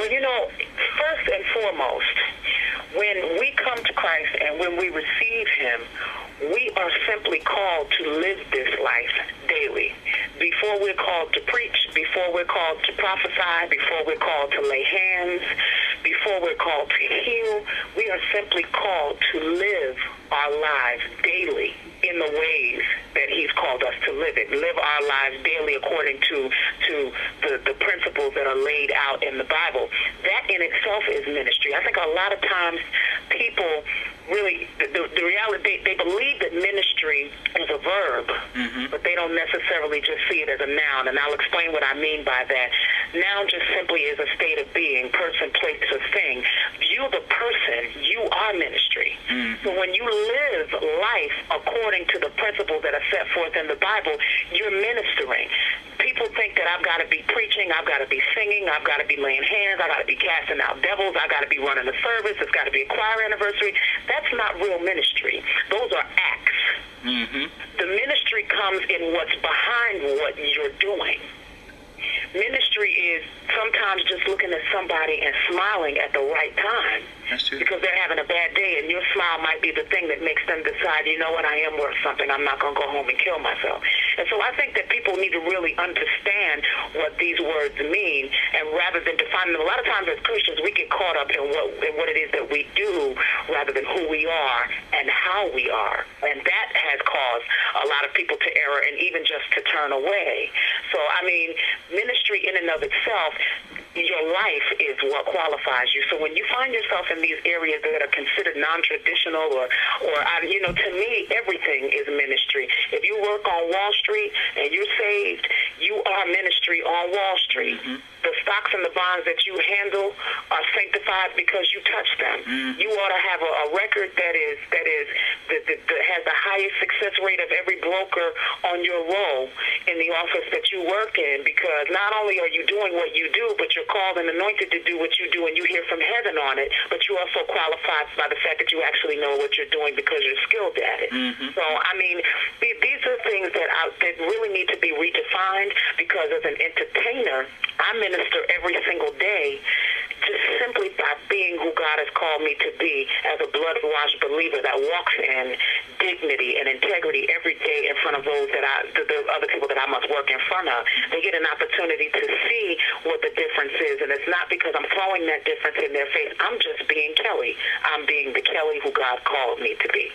Well, first and foremost, when we come to Christ and when we receive him, we are simply called to live this life daily. Before we're called to preach, before we're called to prophesy, before we're called to lay hands, before we're called to heal, we are simply called to live our lives daily in the ways that he's called us to live it. Live our lives daily according to the principles that are laid out in the Bible. That in itself is ministry. I think a lot of times people really, the reality, they believe that ministry is a verb, but they don't necessarily just see it as a noun, and I'll explain what I mean by that. Noun just simply is a state of being, person, place, or thing. You, the person, you are ministry. So when you live life according to the principles that are set forth in the Bible, you're ministering. People think that I've got to be preaching, I've got to be singing, I've got to be laying hands, I've got to be casting out devils, I've got to be running a service, it's got to be a choir anniversary. That's not real ministry. Those are acts. The ministry comes in what's behind what you're doing. Ministry is sometimes just looking at somebody and smiling at the right time. That's true. Because they're having a bad day, and your smile might be the thing that makes them decide, you know what, I am worth something. I'm not going to go home and kill myself. And so I think that people need to really understand what these words mean, and rather than define them, a lot of times as Christians, we get caught up in what it is that we do rather than who we are and how we are. And that has caused a lot of people to err and even just to turn away. So, I mean, ministry in and of itself, your life is what qualifies you. So when you find yourself in these areas that are considered non-traditional or to me, everything is ministry. If you work on Wall Street and you're saved, you are ministry on Wall Street. The stocks and the bonds that you handle are sanctified because you touch them. You ought to have a record that has the highest success rate of every broker on your roll in the office that you work in, because not only are you doing what you do, but you're called and anointed to do what you do, and you hear from heaven on it, but you also qualified by the fact that you actually know what you're doing because you're skilled at it. So, I mean, these are things that really need to be redefined, because as an entertainer, I minister every single day just simply by being who God has called me to be as a blood-washed believer that walks in dignity and integrity every day in front of those the other people that I must work in front of. They get an opportunity to see what the difference is, and it's not because I'm throwing that difference in their face. I'm just being Kelly. I'm being the Kelly who God called me to be.